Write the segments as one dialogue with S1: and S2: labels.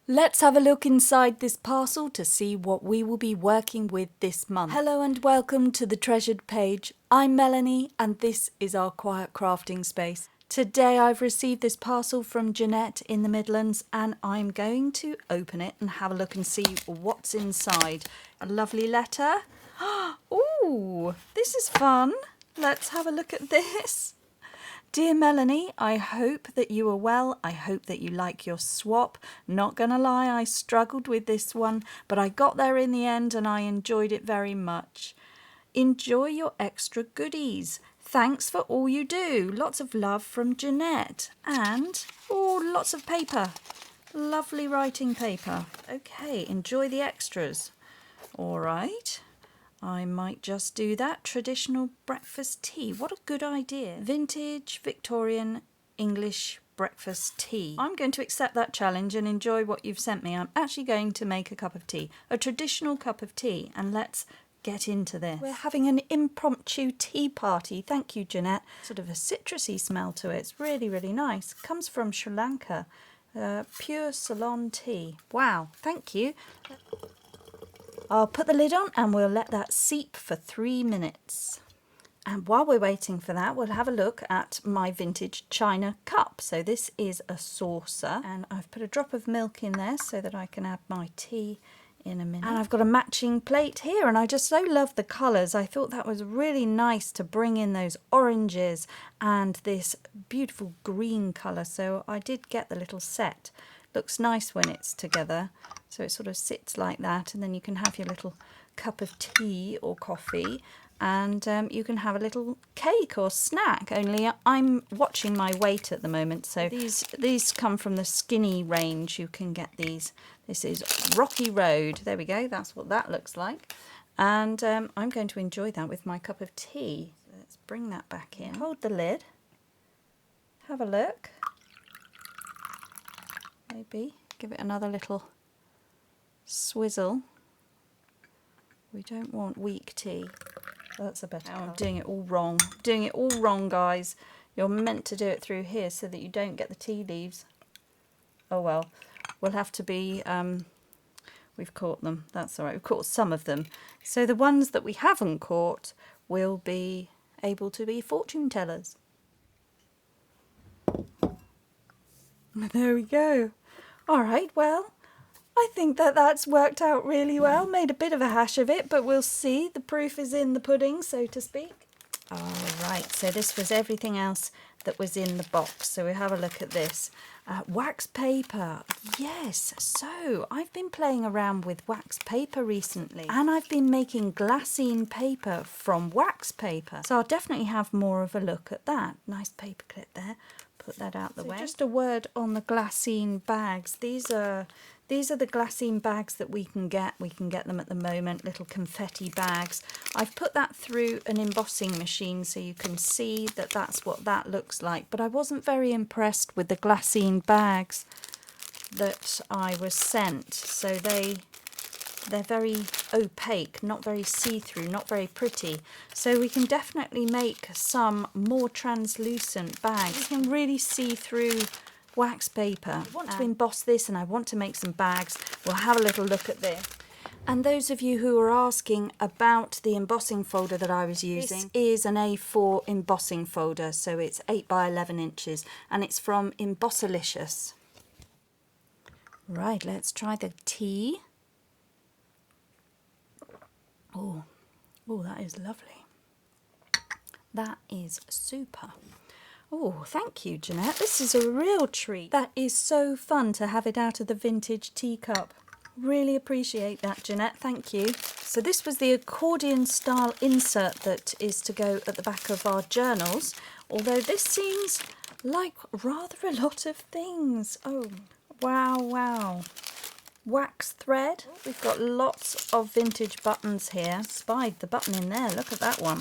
S1: Let's have a look inside this parcel to see what we will be working with this month. Hello and welcome to the treasured page. I'm Melanie and this is our quiet crafting space. Today I've received this parcel from Jeanette in the Midlands and I'm going to open it and have a look and see what's inside. A lovely letter. Ooh, this is fun. Let's have a look at this. Dear Melanie, I hope that you are well. I hope that you like your swap. Not gonna lie, I struggled with this one, but I got there in the end and I enjoyed it very much. Enjoy your extra goodies. Thanks for all you do. Lots of love from Jeanette. And, oh, lots of paper. Lovely writing paper. Okay, enjoy the extras. All right. I might just do that. Traditional breakfast tea. What a good idea. Vintage Victorian English breakfast tea. I'm going to accept that challenge and enjoy what you've sent me. I'm actually going to make a cup of tea. A traditional cup of tea. And let's get into this. We're having an impromptu tea party. Thank you, Jeanette. Sort of a citrusy smell to it. It's really, really nice. Comes from Sri Lanka. Pure Ceylon tea. Wow. Thank you. I'll put the lid on and we'll let that seep for 3 minutes. And while we're waiting for that, we'll have a look at my vintage china cup. So this is a saucer and I've put a drop of milk in there so that I can add my tea in a minute. And I've got a matching plate here and I just so love the colours. I thought that was really nice to bring in those oranges and this beautiful green colour. So I did get the little set. Looks nice when it's together. So it sort of sits like that and then you can have your little cup of tea or coffee and you can have a little cake or snack. Only I'm watching my weight at the moment. So these come from the skinny range. You can get these. This is Rocky Road. There we go. That's what that looks like. And I'm going to enjoy that with my cup of tea. So let's bring that back in. Hold the lid. Have a look. Maybe give it another little swizzle. We don't want weak tea. That's a better. I'm doing it all wrong. Doing it all wrong, guys. You're meant to do it through here so that you don't get the tea leaves. Oh well, we'll have to be. We've caught them. That's all right. We've caught some of them. So the ones that we haven't caught will be able to be fortune tellers. There we go. All right, well, I think that that's worked out really well. Made a bit of a hash of it, but we'll see. The proof is in the pudding, so to speak. All right, so this was everything else that was in the box. So we'll have a look at this. Wax paper. Yes, so I've been playing around with wax paper recently and I've been making glassine paper from wax paper. So I'll definitely have more of a look at that. Nice paper clip there. Put that out the way. Just a word on the glassine bags. These are the glassine bags that we can get. We can get them at the moment, little confetti bags. I've put that through an embossing machine so you can see that that's what that looks like. But I wasn't very impressed with the glassine bags that I was sent. So they're very opaque, not very see-through, not very pretty. So we can definitely make some more translucent bags. You can really see through wax paper. I want to emboss this and I want to make some bags. We'll have a little look at this. And those of you who are asking about the embossing folder that I was using, this is an A4 embossing folder. So it's 8 by 11 inches and it's from Embossilicious. Right, let's try the tea. Oh, that is lovely. That is super. Oh, thank you, Jeanette. This is a real treat. That is so fun to have it out of the vintage teacup. Really appreciate that, Jeanette. Thank you. So this was the accordion style insert that is to go at the back of our journals. Although this seems like rather a lot of things. Oh, wow. Wax thread. We've got lots of vintage buttons here. Spied the button in there. Look at that one.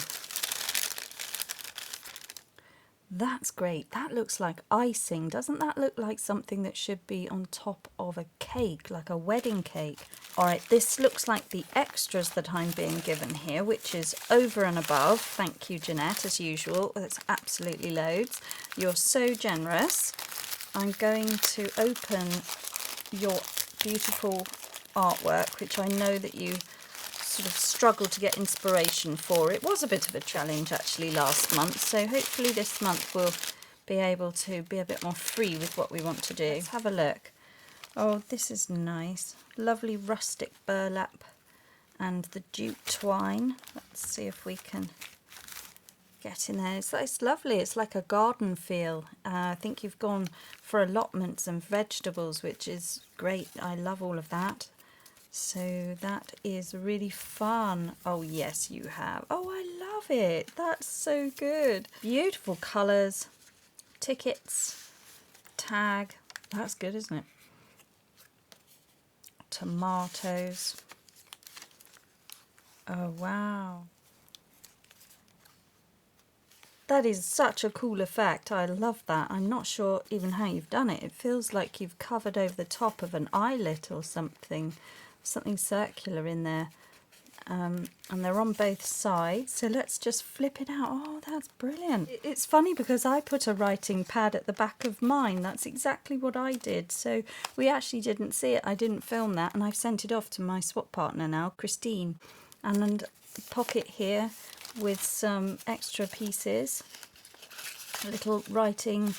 S1: That's great. That looks like icing. Doesn't that look like something that should be on top of a cake, like a wedding cake? All right, this looks like the extras that I'm being given here, which is over and above. Thank you, Jeanette, as usual. That's absolutely loads. You're so generous. I'm going to open your beautiful artwork, which I know that you sort of struggle to get inspiration for. It was a bit of a challenge actually last month, so hopefully this month we'll be able to be a bit more free with what we want to do. Let's have a look. Oh, this is nice. Lovely rustic burlap and the jute twine. Let's see if we can get in there. It's lovely. It's like a garden feel. I think you've gone for allotments and vegetables, which is great. I love all of that. So that is really fun. Oh yes, you have. Oh, I love it. That's so good. Beautiful colours. Tickets. Tag. That's good, isn't it? Tomatoes. Oh wow. That is such a cool effect. I love that. I'm not sure even how you've done it. It feels like you've covered over the top of an eyelet or something circular in there. And they're on both sides, so let's just flip it out. Oh, that's brilliant. It's funny because I put a writing pad at the back of mine. That's exactly what I did, so we actually didn't see it. I didn't film that, and I've sent it off to my swap partner now, Christine. And a pocket here with some extra pieces, a little writing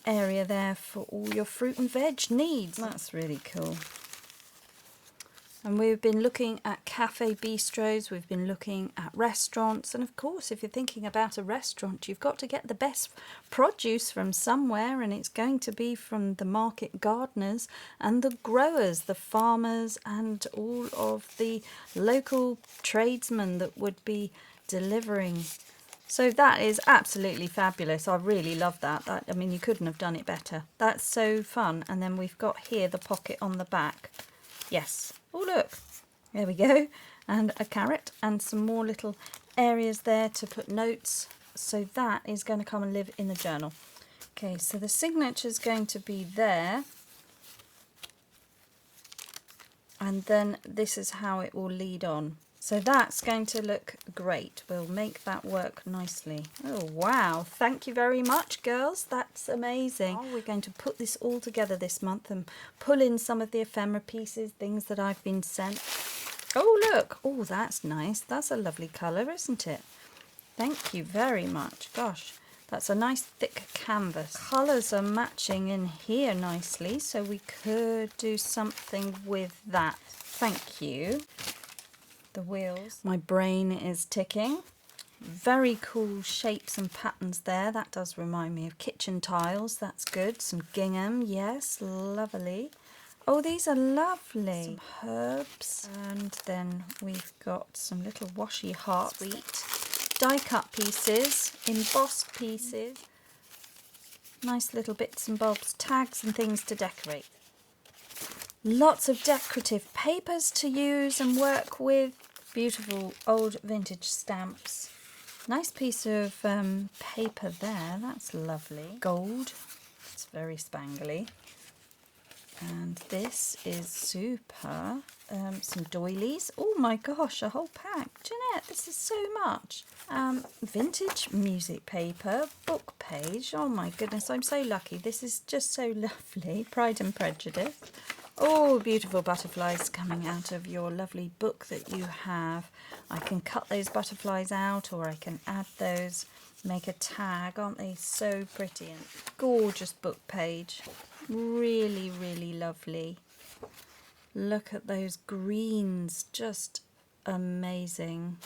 S1: area there for all your fruit and veg needs. That's really cool. And we've been looking at cafe bistros, we've been looking at restaurants, and of course if you're thinking about a restaurant you've got to get the best produce from somewhere, and it's going to be from the market gardeners and the growers, the farmers, and all of the local tradesmen that would be delivering. So that is absolutely fabulous. I really love that. I mean, you couldn't have done it better. That's so fun. And then we've got here the pocket on the back. Yes. Oh, look. There we go. And a carrot and some more little areas there to put notes. So that is going to come and live in the journal. Okay, so the signature is going to be there. And then this is how it will lead on. So that's going to look great. We'll make that work nicely. Oh, wow. Thank you very much, girls. That's amazing. Oh, we're going to put this all together this month and pull in some of the ephemera pieces, things that I've been sent. Oh, look. Oh, that's nice. That's a lovely colour, isn't it? Thank you very much. Gosh, that's a nice thick canvas. Colours are matching in here nicely, so we could do something with that. Thank you. The wheels. My brain is ticking. Very cool shapes and patterns there. That does remind me of kitchen tiles. That's good. Some gingham. Yes, lovely. Oh, these are lovely. Some herbs. And then we've got some little washi hearts. Sweet. Die cut pieces. Embossed pieces. Nice little bits and bobs. Tags and things to decorate. Lots of decorative papers to use and work with. Beautiful old vintage stamps. Nice piece of paper there. That's lovely. Gold. It's very spangly. And this is super. Some doilies. Oh my gosh, a whole pack. Jeanette, this is so much. Vintage music paper. Book page. Oh my goodness, I'm so lucky. This is just so lovely. Pride and Prejudice. Oh, beautiful butterflies coming out of your lovely book that you have. I can cut those butterflies out, or I can add those, make a tag. Aren't they so pretty? And gorgeous book page. Really, really lovely. Look at those greens, just amazing.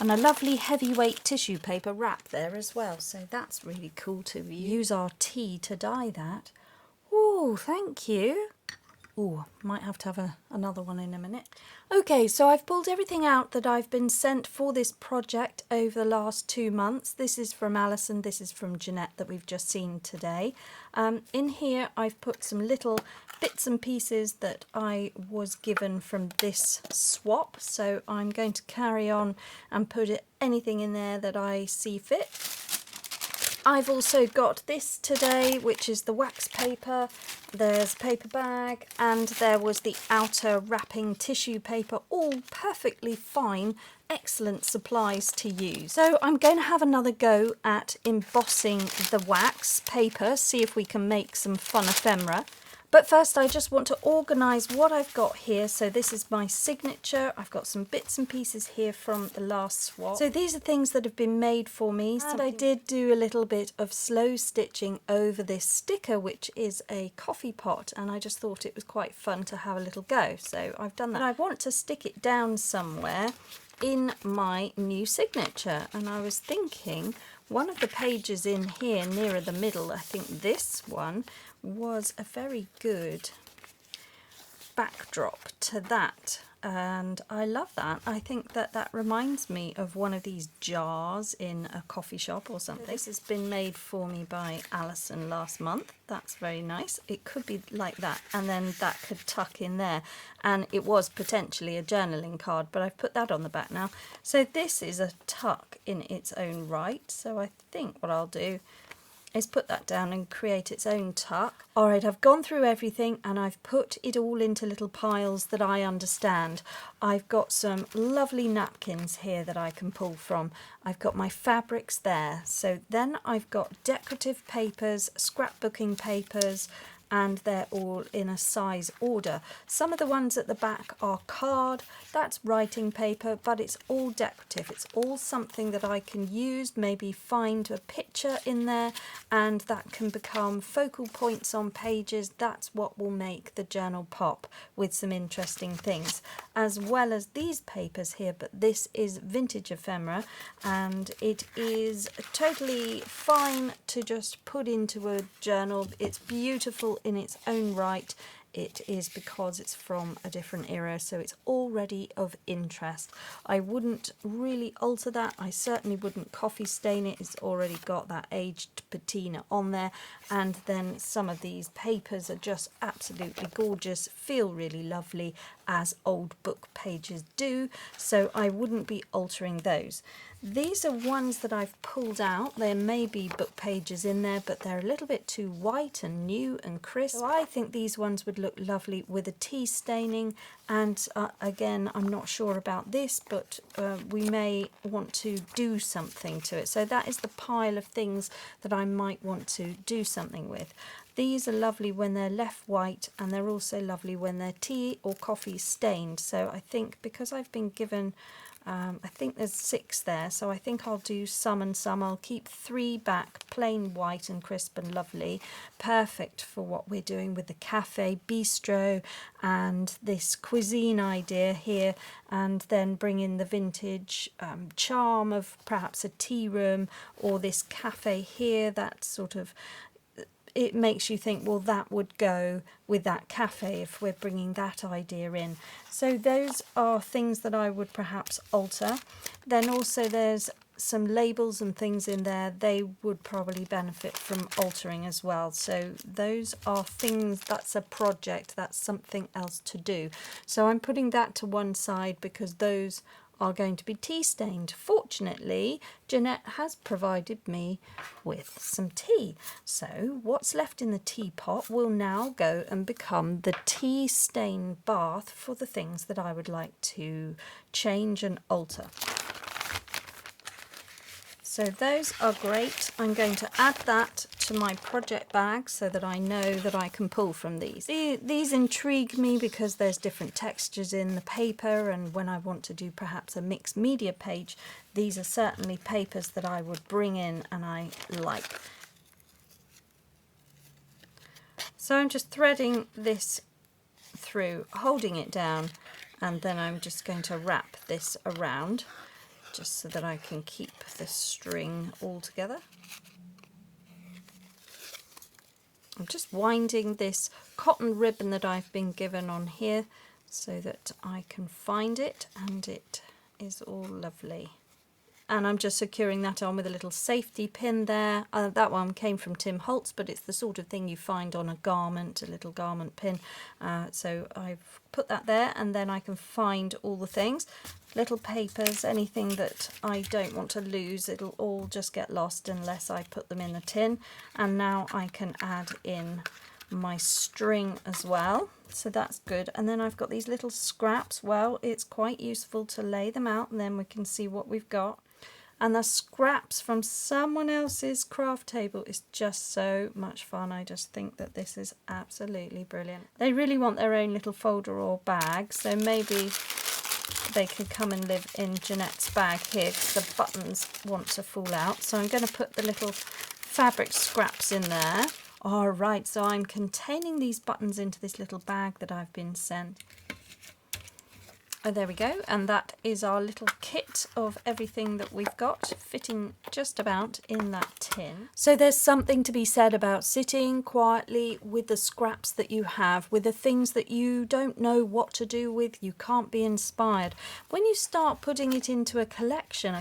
S1: And a lovely heavyweight tissue paper wrap there as well. So that's really cool to use our tea to dye that. Oh, thank you. Oh, might have to have another one in a minute. Okay, so I've pulled everything out that I've been sent for this project over the last 2 months. This is from Alison, this is from Jeanette that we've just seen today. In here I've put some little bits and pieces that I was given from this swap. So I'm going to carry on and put anything in there that I see fit. I've also got this today, which is the wax paper. There's a paper bag, and there was the outer wrapping tissue paper, all perfectly fine, excellent supplies to use. So I'm going to have another go at embossing the wax paper, see if we can make some fun ephemera. But first I just want to organise what I've got here. So this is my signature. I've got some bits and pieces here from the last swap. So these are things that have been made for me. And I did do a little bit of slow stitching over this sticker, which is a coffee pot, and I just thought it was quite fun to have a little go. So I've done that. But I want to stick it down somewhere in my new signature, and I was thinking one of the pages in here nearer the middle, I think this one was a very good backdrop to that, and I love that. I think that that reminds me of one of these jars in a coffee shop or something. This has been made for me by Alison last month. That's very nice. It could be like that, and then that could tuck in there, and it was potentially a journaling card, but I've put that on the back now. So this is a tuck in its own right, so I think what I'll do is put that down and create its own tuck. Alright, I've gone through everything and I've put it all into little piles that I understand. I've got some lovely napkins here that I can pull from. I've got my fabrics there. So then I've got decorative papers, scrapbooking papers, and they're all in a size order. Some of the ones at the back are card, that's writing paper, but it's all decorative. It's all something that I can use, maybe find a picture in there, and that can become focal points on pages. That's what will make the journal pop with some interesting things, as well as these papers here. But this is vintage ephemera, and it is totally fine to just put into a journal. It's beautiful in its own right. It is because it's from a different era, so it's already of interest. I wouldn't really alter that. I certainly wouldn't coffee stain it. It's already got that aged patina on there. And then some of these papers are just absolutely gorgeous, feel really lovely, as old book pages do, so I wouldn't be altering those. These are ones that I've pulled out. There may be book pages in there, but they're a little bit too white and new and crisp. So I think these ones would look lovely with a tea staining, and again, I'm not sure about this, but we may want to do something to it. So that is the pile of things that I might want to do something with. These are lovely when they're left white, and they're also lovely when they're tea or coffee stained. So I think because I've been given I think there's 6 there, so I think I'll do some and some. I'll keep 3 back, plain white and crisp and lovely, perfect for what we're doing with the cafe bistro and this cuisine idea here, and then bring in the vintage charm of perhaps a tea room or this cafe here. That sort of, it makes you think, well, that would go with that cafe if we're bringing that idea in. So those are things that I would perhaps alter. Then also there's some labels and things in there. They would probably benefit from altering as well. So those are things, that's a project, that's something else to do. So I'm putting that to one side because those are going to be tea stained. Fortunately, Jeanette has provided me with some tea. So what's left in the teapot will now go and become the tea stain bath for the things that I would like to change and alter. So those are great. I'm going to add that to my project bag so that I know that I can pull from these. These intrigue me because there's different textures in the paper, and when I want to do perhaps a mixed media page, these are certainly papers that I would bring in and I like. So I'm just threading this through, holding it down, and then I'm just going to wrap this around, just so that I can keep the string all together. I'm just winding this cotton ribbon that I've been given on here so that I can find it, and it is all lovely. And I'm just securing that on with a little safety pin there. That one came from Tim Holtz, but it's the sort of thing you find on a garment, a little garment pin. So I've put that there, and then I can find all the things. Little papers, anything that I don't want to lose, it'll all just get lost unless I put them in the tin. And now I can add in my string as well, so that's good. And then I've got these little scraps. Well, it's quite useful to lay them out, and then we can see what we've got. and the scraps from someone else's craft table is just so much fun. I just think that this is absolutely brilliant. They really want their own little folder or bag, so maybe they could come and live in Jeanette's bag here because the buttons want to fall out. So I'm going to put the little fabric scraps in there. All right, so I'm containing these buttons into this little bag that I've been sent. Oh, there we go, and that is our little kit of everything that we've got, fitting just about in that tin. So there's something to be said about sitting quietly with the scraps that you have, with the things that you don't know what to do with, you can't be inspired. When you start putting it into a collection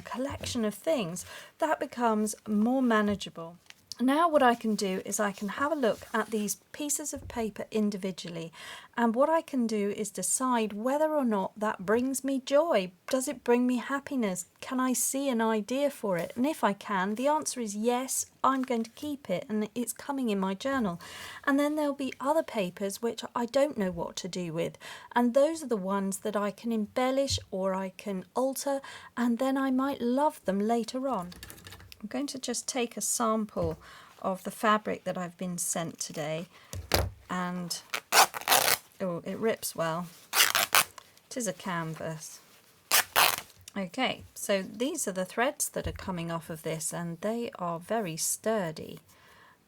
S1: of things, that becomes more manageable. Now what I can do is I can have a look at these pieces of paper individually, and what I can do is decide whether or not that brings me joy. Does it bring me happiness? Can I see an idea for it? And if I can, the answer is yes, I'm going to keep it and it's coming in my journal. And then there'll be other papers which I don't know what to do with, and those are the ones that I can embellish or I can alter, and then I might love them later on. I'm going to just take a sample of the fabric that I've been sent today, and oh, it rips well. It is a canvas. Okay, so these are the threads that are coming off of this, and they are very sturdy.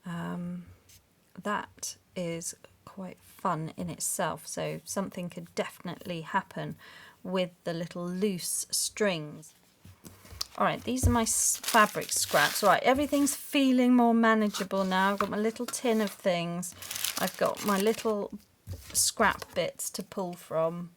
S1: That is quite fun in itself, so something could definitely happen with the little loose strings. Alright, these are my fabric scraps. Right, everything's feeling more manageable now. I've got my little tin of things. I've got my little scrap bits to pull from.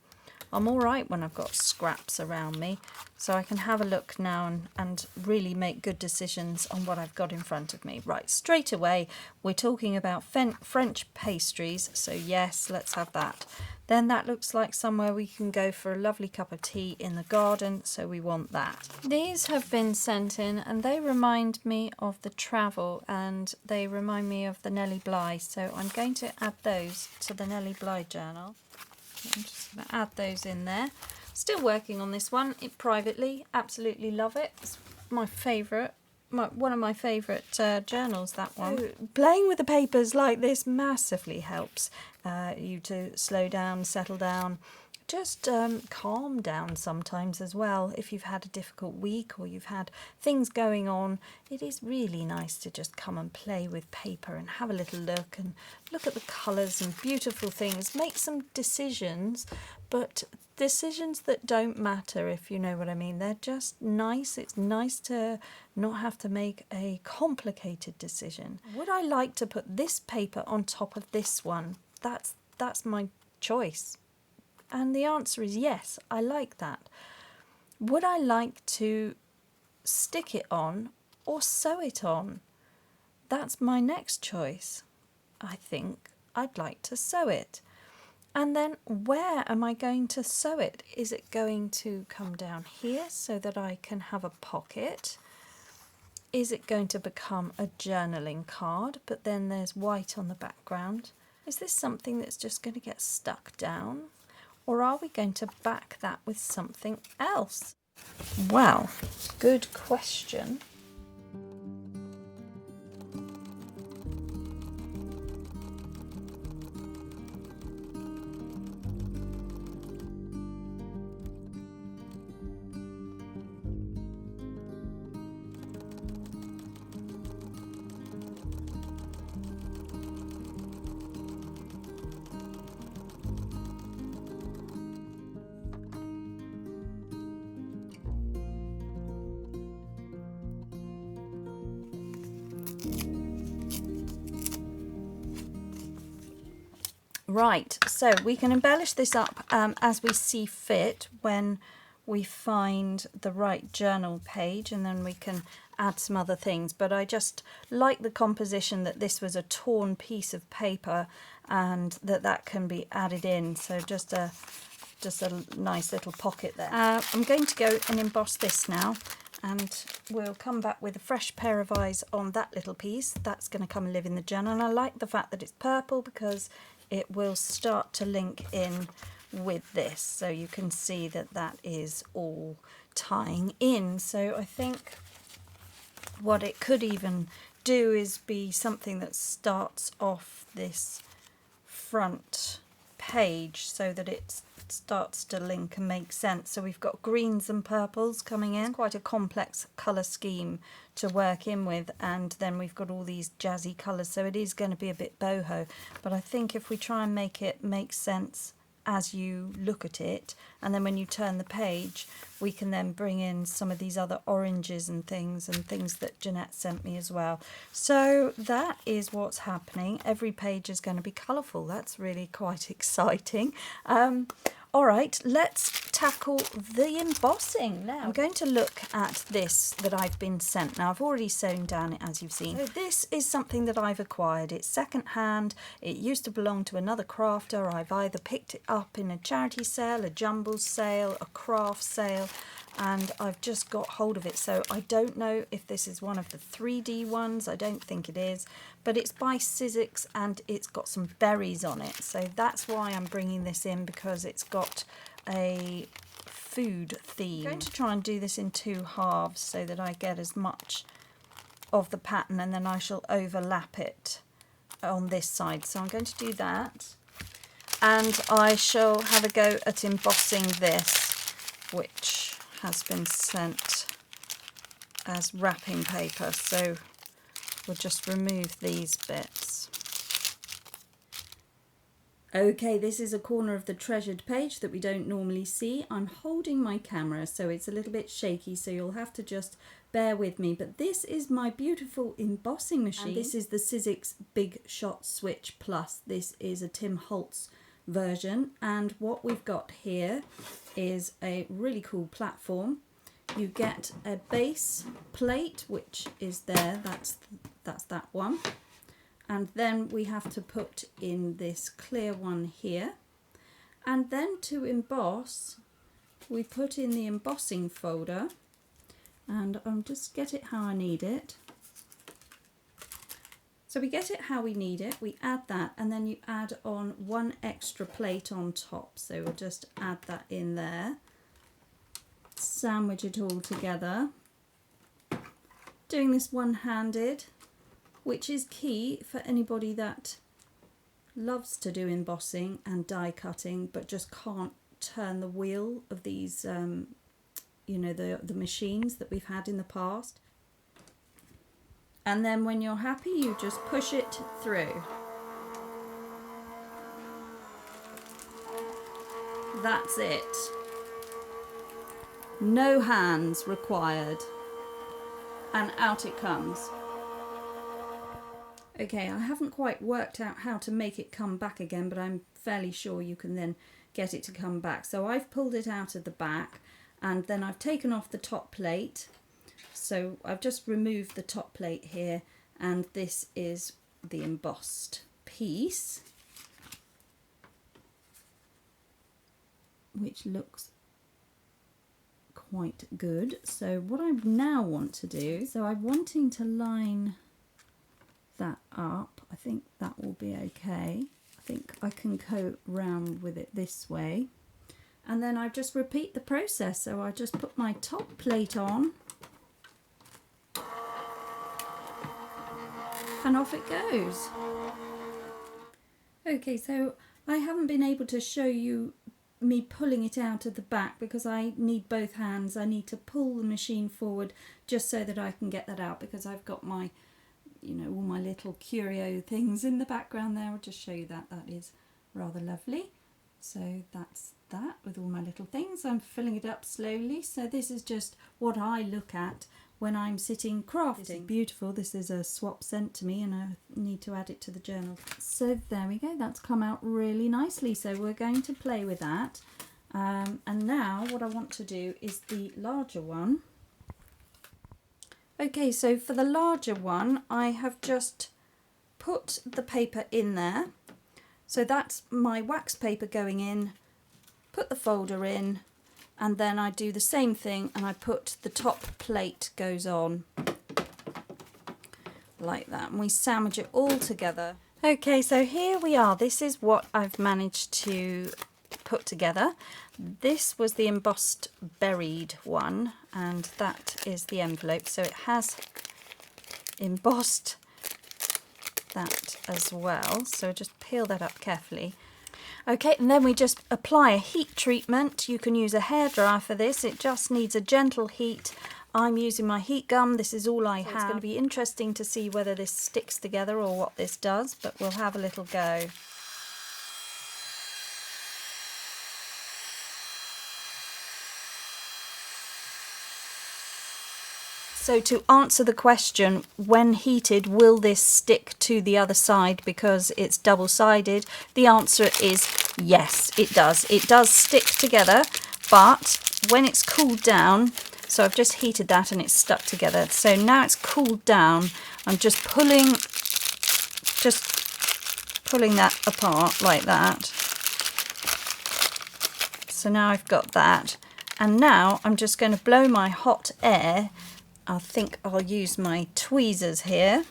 S1: I'm alright when I've got scraps around me, so I can have a look now and really make good decisions on what I've got in front of me. Right, straight away, we're talking about French pastries, so yes, let's have that. Then that looks like somewhere we can go for a lovely cup of tea in the garden, so we want that. These have been sent in and they remind me of the travel, and they remind me of the Nellie Bly, so I'm going to add those to the Nellie Bly journal. I'm just going to add those in there. Still working on this one privately, absolutely love it. It's my favourite. One of my favourite journals, that one. So, playing with the papers like this massively helps you to slow down, settle down, just calm down sometimes as well. If you've had a difficult week or you've had things going on, it is really nice to just come and play with paper and have a little look and look at the colours and beautiful things. Make some decisions, but decisions that don't matter, if you know what I mean. They're just nice. It's nice to not have to make a complicated decision. Would I like to put this paper on top of this one? That's my choice. And the answer is yes, I like that. Would I like to stick it on or sew it on? That's my next choice. I think I'd like to sew it. And then where am I going to sew it? Is it going to come down here so that I can have a pocket? Is it going to become a journaling card, but then there's white on the background? Is this something that's just going to get stuck down? Or are we going to back that with something else? Well, good question. Right, so we can embellish this up as we see fit when we find the right journal page, and then we can add some other things. But I just like the composition that this was a torn piece of paper and that can be added in. So just a nice little pocket there. I'm going to go and emboss this now, and we'll come back with a fresh pair of eyes on that little piece. That's going to come and live in the journal. And I like the fact that it's purple because it will start to link in with this, so you can see that that is all tying in. So I think what it could even do is be something that starts off this front page so that it starts to link and make sense. So we've got greens and purples coming in. It's quite a complex colour scheme to work in with, and then we've got all these jazzy colours, so it is going to be a bit boho, but I think if we try and make it make sense as you look at it, and then when you turn the page we can then bring in some of these other oranges and things that Jeanette sent me as well. So that is what's happening. Every page is going to be colourful. That's really quite exciting. All right, let's tackle the embossing now. I'm going to look at this that I've been sent. Now, I've already sewn down it, as you've seen. So this is something that I've acquired. It's second-hand. It used to belong to another crafter. I've either picked it up in a charity sale, a jumble sale, a craft sale, and I've just got hold of it. So I don't know if this is one of the 3D ones. I don't think it is, but it's by Sizzix and it's got some berries on it. So that's why I'm bringing this in, because it's got a food theme. I'm going to try and do this in 2 halves so that I get as much of the pattern, and then I shall overlap it on this side. So I'm going to do that, and I shall have a go at embossing this, which has been sent as wrapping paper. So we'll just remove these bits. Okay, this is a corner of the treasured page that we don't normally see. I'm holding my camera, so it's a little bit shaky, so you'll have to just bear with me. But this is my beautiful embossing machine. And this is the Sizzix Big Shot Switch Plus. This is a Tim Holtz version, and what we've got here is a really cool platform. You get a base plate, which is there, that's that one, and then we have to put in this clear one here, and then to emboss we put in the embossing folder, and I'll just get it how I need it. So we get it how we need it, we add that, and then you add on 1 extra plate on top. So we'll just add that in there, sandwich it all together. Doing this one-handed, which is key for anybody that loves to do embossing and die cutting, but just can't turn the wheel of these, you know, the machines that we've had in the past. And then when you're happy, you just push it through. That's it. No hands required. And out it comes. Okay, I haven't quite worked out how to make it come back again, but I'm fairly sure you can then get it to come back. So I've pulled it out of the back, and then I've taken off the top plate. So I've just removed the top plate here, and this is the embossed piece, which looks quite good. So what I now want to do, so I'm wanting to line that up. I think that will be okay. I think I can go round with it this way, and then I just repeat the process. So I just put my top plate on, and off it goes. Okay, so I haven't been able to show you me pulling it out of the back because I need both hands. I need to pull the machine forward just so that I can get that out, because I've got my, you know, all my little curio things in the background there. I'll just show you that. That is rather lovely. So that's that with all my little things. I'm filling it up slowly. So this is just what I look at when I'm sitting crafting. This is beautiful. This is a swap sent to me, and I need to add it to the journal. So there we go. That's come out really nicely. So we're going to play with that. And now what I want to do is the larger one. Okay, so for the larger one, I have just put the paper in there. So that's my wax paper going in, put the folder in, and then I do the same thing and I put the top plate goes on like that, and we sandwich it all together. Okay, so here we are. This is what I've managed to put together. This was the embossed buried one, and that is the envelope. So it has embossed that as well. So just peel that up carefully. Okay, and then we just apply a heat treatment. You can use a hairdryer for this. It just needs a gentle heat. I'm using my heat gun. This is all I have. It's going to be interesting to see whether this sticks together or what this does, but we'll have a little go. So to answer the question, when heated, will this stick to the other side because it's double-sided? The answer is yes, it does. It does stick together, but when it's cooled down, so I've just heated that and it's stuck together. So now it's cooled down, I'm just pulling that apart like that. So now I've got that. And now I'm just going to blow my hot air. I think I'll use my tweezers here.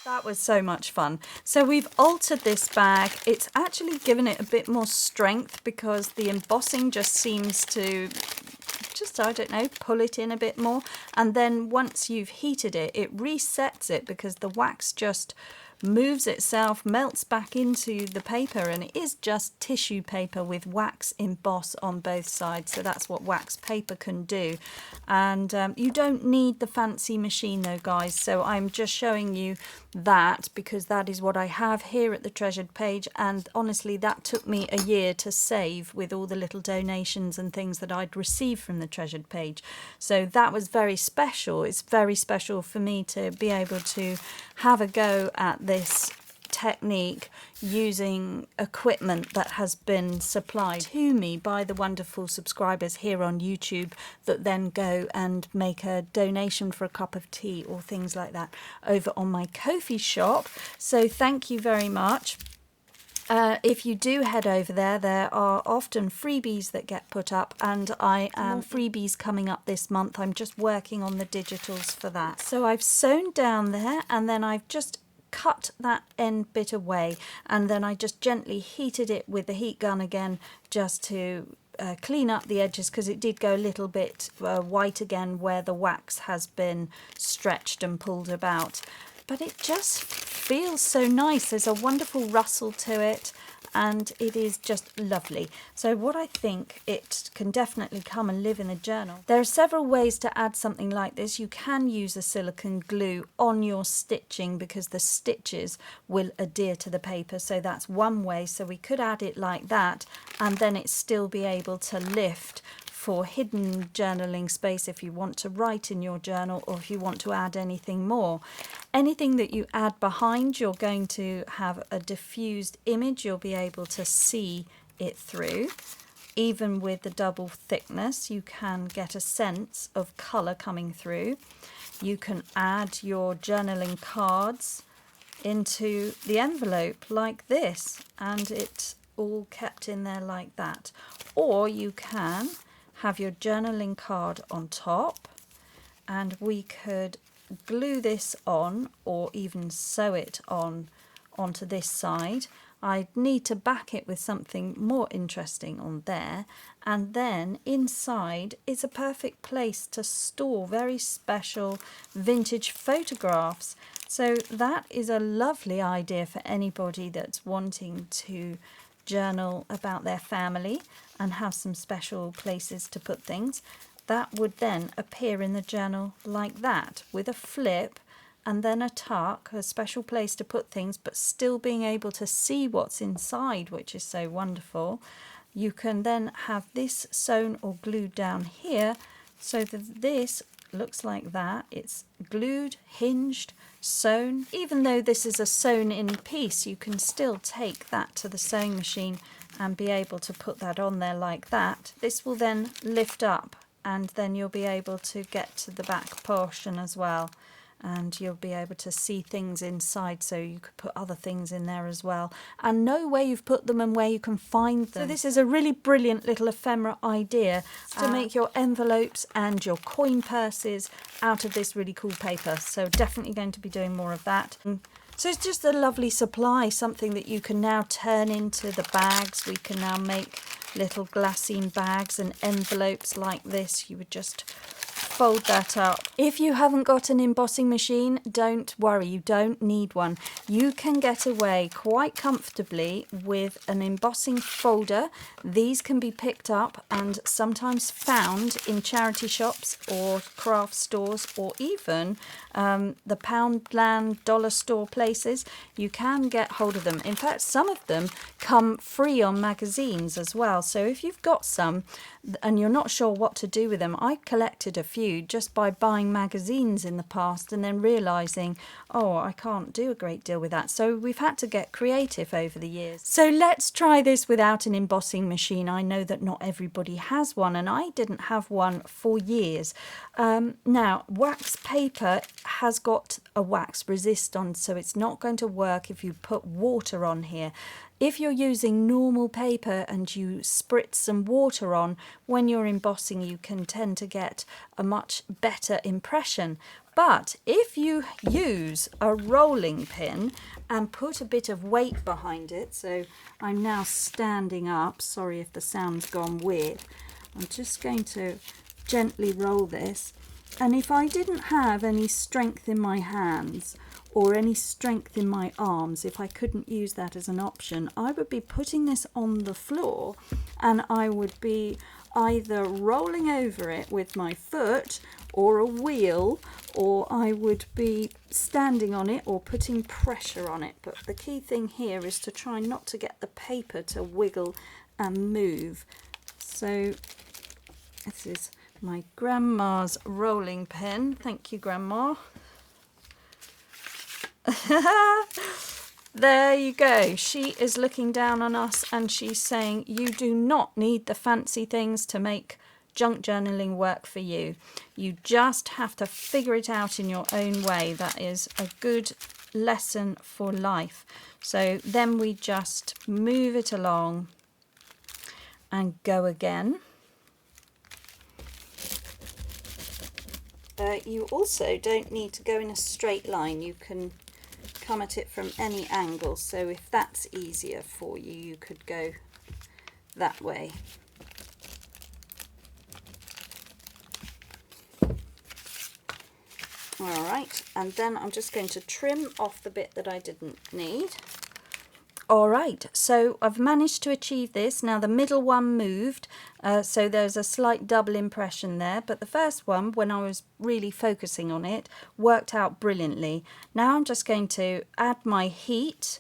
S1: That was so much fun. So we've altered this bag. It's actually given it a bit more strength because the embossing just seems to I don't know, pull it in a bit more. And then once you've heated it, it resets it because the wax just moves itself, melts back into the paper, and it is just tissue paper with wax emboss on both sides. So that's what wax paper can do. And you don't need the fancy machine though, guys. So I'm just showing you that because that is what I have here at the Treasured Page, and honestly that took me a year to save with all the little donations and things that I'd received from the Treasured Page. So that was very special. It's very special for me to be able to have a go at this technique using equipment that has been supplied to me by the wonderful subscribers here on YouTube that then go and make a donation for a cup of tea or things like that over on my Ko-fi shop. So thank you very much. If you do head over there, there are often freebies that get put up, and I am freebies coming up this month. I'm just working on the digitals for that. So I've sewn down there, and then I've just cut that end bit away, and then I just gently heated it with the heat gun again just to clean up the edges, because it did go a little bit white again where the wax has been stretched and pulled about. But it just feels so nice. There's a wonderful rustle to it, and it is just lovely. So what I think, it can definitely come and live in a journal. There are several ways to add something like this. You can use a silicone glue on your stitching because the stitches will adhere to the paper. So that's one way. So we could add it like that, and then it still be able to lift for hidden journaling space if you want to write in your journal, or if you want to add anything more. Anything that you add behind, you're going to have a diffused image. You'll be able to see it through. Even with the double thickness, you can get a sense of colour coming through. You can add your journaling cards into the envelope like this, and it's all kept in there like that. Or you can have your journaling card on top, and we could glue this on or even sew it on onto this side. I'd need to back it with something more interesting on there, and then inside is a perfect place to store very special vintage photographs. So that is a lovely idea for anybody that's wanting to journal about their family and have some special places to put things. That would then appear in the journal like that, with a flip and then a tuck, a special place to put things, but still being able to see what's inside, which is so wonderful. You can then have this sewn or glued down here, so that this looks like that. It's glued, hinged, sewn. Even though this is a sewn in piece, you can still take that to the sewing machine and be able to put that on there like that. This will then lift up, and then you'll be able to get to the back portion as well, and you'll be able to see things inside, so you could put other things in there as well and know where you've put them and where you can find them. So this is a really brilliant little ephemera idea to make your envelopes and your coin purses out of this really cool paper. So definitely going to be doing more of that. So it's just a lovely supply, something that you can now turn into the bags. We can now make little glassine bags and envelopes like this. You would just fold that up. If you haven't got an embossing machine, don't worry, you don't need one. You can get away quite comfortably with an embossing folder. These can be picked up and sometimes found in charity shops or craft stores, or even the Poundland dollar store places. You can get hold of them. In fact, some of them come free on magazines as well. So if you've got some and you're not sure what to do with them, I collected a few just by buying magazines in the past and then realising, oh, I can't do a great deal with that. So we've had to get creative over the years. So let's try this without an embossing machine. I know that not everybody has one, and I didn't have one for years. Now, wax paper has got a wax resist on, so it's not going to work if you put water on here. If you're using normal paper and you spritz some water on, when you're embossing, you can tend to get a much better impression. But if you use a rolling pin and put a bit of weight behind it, so I'm now standing up, sorry if the sound's gone weird, I'm just going to gently roll this. And if I didn't have any strength in my hands or any strength in my arms, if I couldn't use that as an option, I would be putting this on the floor and I would be either rolling over it with my foot or a wheel, or I would be standing on it or putting pressure on it. But the key thing here is to try not to get the paper to wiggle and move. So this is my grandma's rolling pin. Thank you, Grandma. There you go. She is looking down on us and she's saying, you do not need the fancy things to make junk journaling work for you. You just have to figure it out in your own way. That is a good lesson for life. So then we just move it along and go again. You also don't need to go in a straight line. You can come at it from any angle, so if that's easier for you, you could go that way. Alright, and then I'm just going to trim off the bit that I didn't need. Alright, so I've managed to achieve this. Now the middle one moved, so there's a slight double impression there, but the first one, when I was really focusing on it, worked out brilliantly. Now I'm just going to add my heat.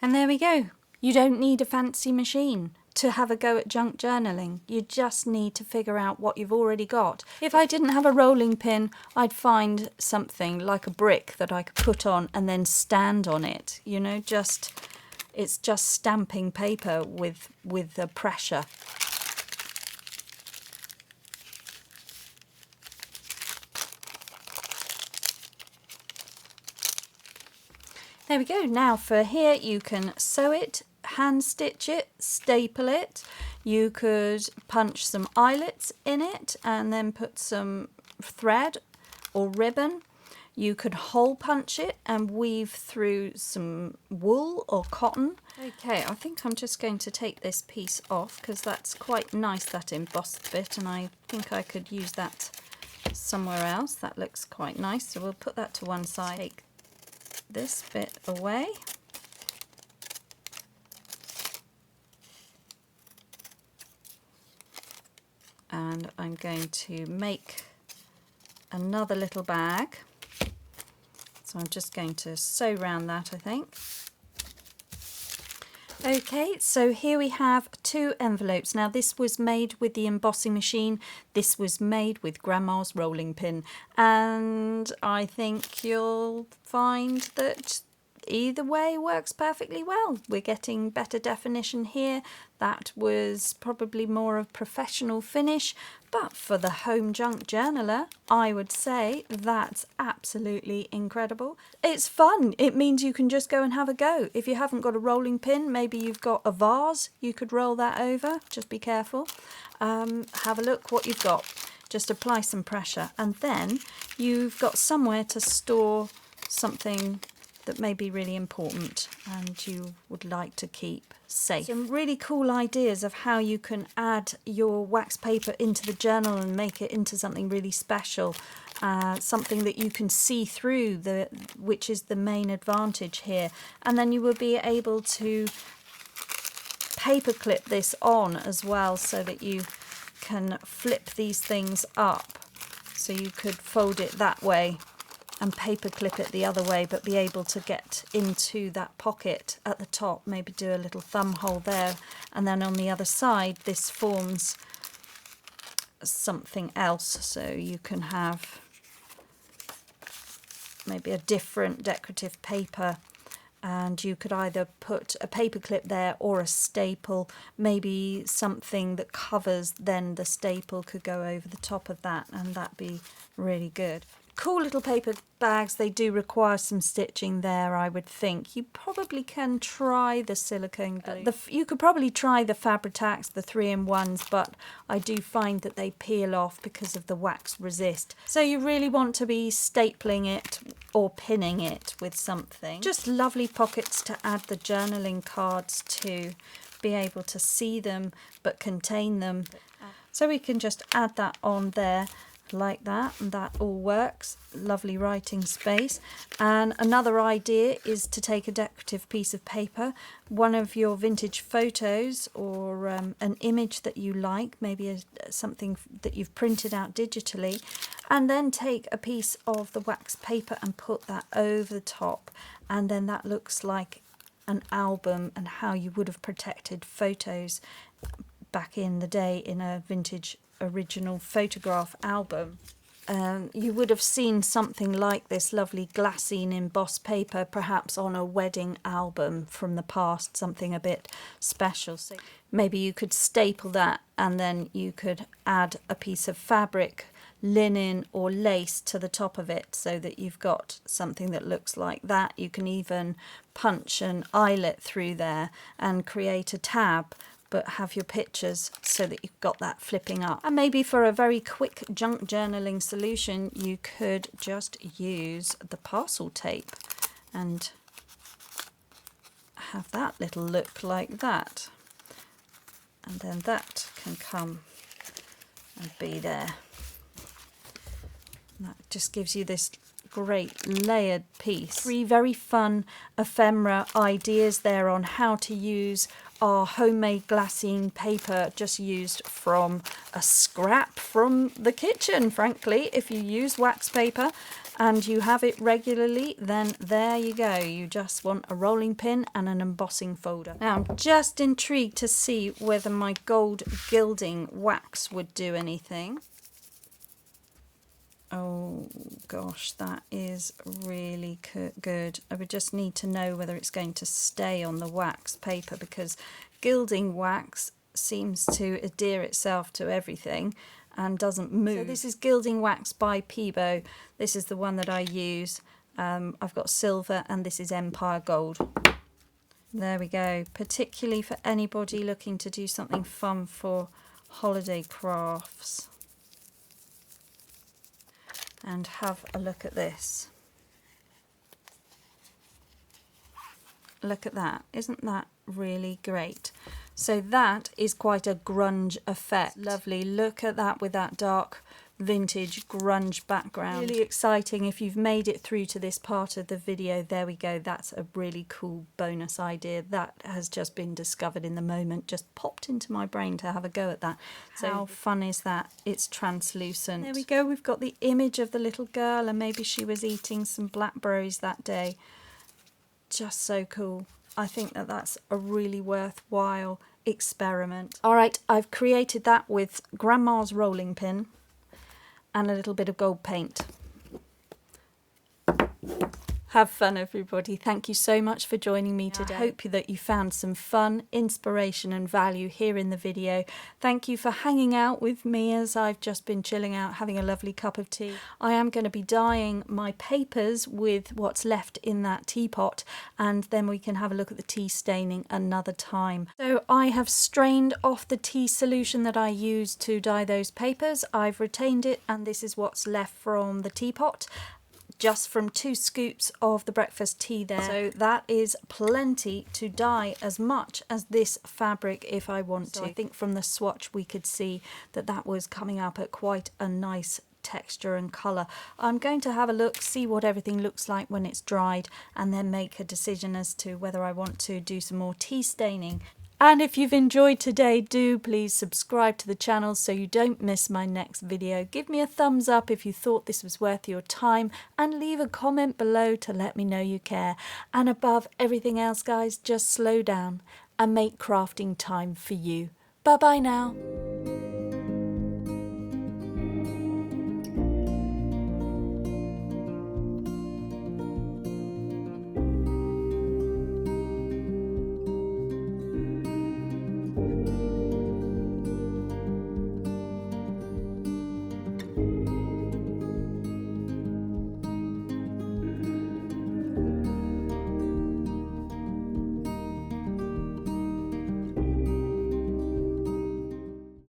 S1: And there we go. You don't need a fancy machine to have a go at junk journaling. You just need to figure out what you've already got. If I didn't have a rolling pin, I'd find something like a brick that I could put on and then stand on it. You know, it's just stamping paper with the pressure. There we go. Now for here, you can sew it, hand stitch it, staple it. You could punch some eyelets in it and then put some thread or ribbon. You could hole punch it and weave through some wool or cotton. Okay, I think I'm just going to take this piece off because that's quite nice, that embossed bit, and I think I could use that somewhere else. That looks quite nice, so we'll put that to one side. Take this bit away. And I'm going to make another little bag. So I'm just going to sew round that, I think. Okay, so here we have 2 envelopes. Now this was made with the embossing machine. This was made with Grandma's rolling pin. And I think you'll find that either way works perfectly well. We're getting better definition here. That was probably more of professional finish, but for the home junk journaler, I would say that's absolutely incredible. It's fun. It means you can just go and have a go. If you haven't got a rolling pin, maybe you've got a vase, you could roll that over. Just be careful. Have a look what you've got. Just apply some pressure, and then you've got somewhere to store something that may be really important and you would like to keep safe. Some really cool ideas of how you can add your wax paper into the journal and make it into something really special, something that you can see through, which is the main advantage here. And then you will be able to paper clip this on as well, so that you can flip these things up. So you could fold it that way and paper clip it the other way, but be able to get into that pocket at the top, maybe do a little thumb hole there, and then on the other side this forms something else, so you can have maybe a different decorative paper, and you could either put a paper clip there or a staple, maybe something that covers, then the staple could go over the top of that, and that'd be really good. Cool little paper bags. They do require some stitching there, I would think. You probably can try the silicone glue. You could probably try the Fabri-Tacs, the 3-in-1s, but I do find that they peel off because of the wax resist. So you really want to be stapling it or pinning it with something. Just lovely pockets to add the journaling cards to, be able to see them but contain them. So we can just add that on there like that, and that all works. Lovely writing space. And another idea is to take a decorative piece of paper, one of your vintage photos, or an image that you like, maybe something that you've printed out digitally, and then take a piece of the wax paper and put that over the top, and then that looks like an album, and how you would have protected photos back in the day in a vintage original photograph album. You would have seen something like this lovely glassine embossed paper, perhaps on a wedding album from the past, something a bit special. So maybe you could staple that, and then you could add a piece of fabric, linen or lace to the top of it, so that you've got something that looks like that. You can even punch an eyelet through there and create a tab, but have your pictures so that you've got that flipping up. And maybe for a very quick junk journaling solution, you could just use the parcel tape and have that little look like that. And then that can come and be there. And that just gives you this great layered piece. 3 very fun ephemera ideas there on how to use our homemade glassine paper, just used from a scrap from the kitchen, frankly. If you use wax paper and you have it regularly, then there you go. You just want a rolling pin and an embossing folder. Now I'm just intrigued to see whether my gold gilding wax would do anything. Oh gosh, that is really good. I would just need to know whether it's going to stay on the wax paper, because gilding wax seems to adhere itself to everything and doesn't move. So this is gilding wax by Peebo. This is the one that I use. I've got silver, and this is Empire Gold. There we go. Particularly for anybody looking to do something fun for holiday crafts. And have a look at this. Look at that. Isn't that really great? So that is quite a grunge effect. Lovely. Look at that with that dark vintage grunge background. Really exciting. If you've made it through to this part of the video, there we go. That's a really cool bonus idea that has just been discovered in the moment, just popped into my brain to have a go at that. So how fun is that? It's translucent. There we go. We've got the image of the little girl, and maybe she was eating some blackberries that day. Just so cool. I think that that's a really worthwhile experiment. All right, I've created that with Grandma's rolling pin and a little bit of gold paint. Have fun, everybody. Thank you so much for joining me today. I hope that you found some fun, inspiration and value here in the video. Thank you for hanging out with me as I've just been chilling out, having a lovely cup of tea. I am going to be dyeing my papers with what's left in that teapot, and then we can have a look at the tea staining another time. So I have strained off the tea solution that I used to dye those papers. I've retained it, and this is what's left from the teapot, just from 2 scoops of the breakfast tea there. So that is plenty to dye as much as this fabric if I want to. I think from the swatch we could see that that was coming up at quite a nice texture and colour. I'm going to have a look, see what everything looks like when it's dried, and then make a decision as to whether I want to do some more tea staining. And if you've enjoyed today, do please subscribe to the channel so you don't miss my next video. Give me a thumbs up if you thought this was worth your time, and leave a comment below to let me know you care. And above everything else, guys, just slow down and make crafting time for you. Bye bye now.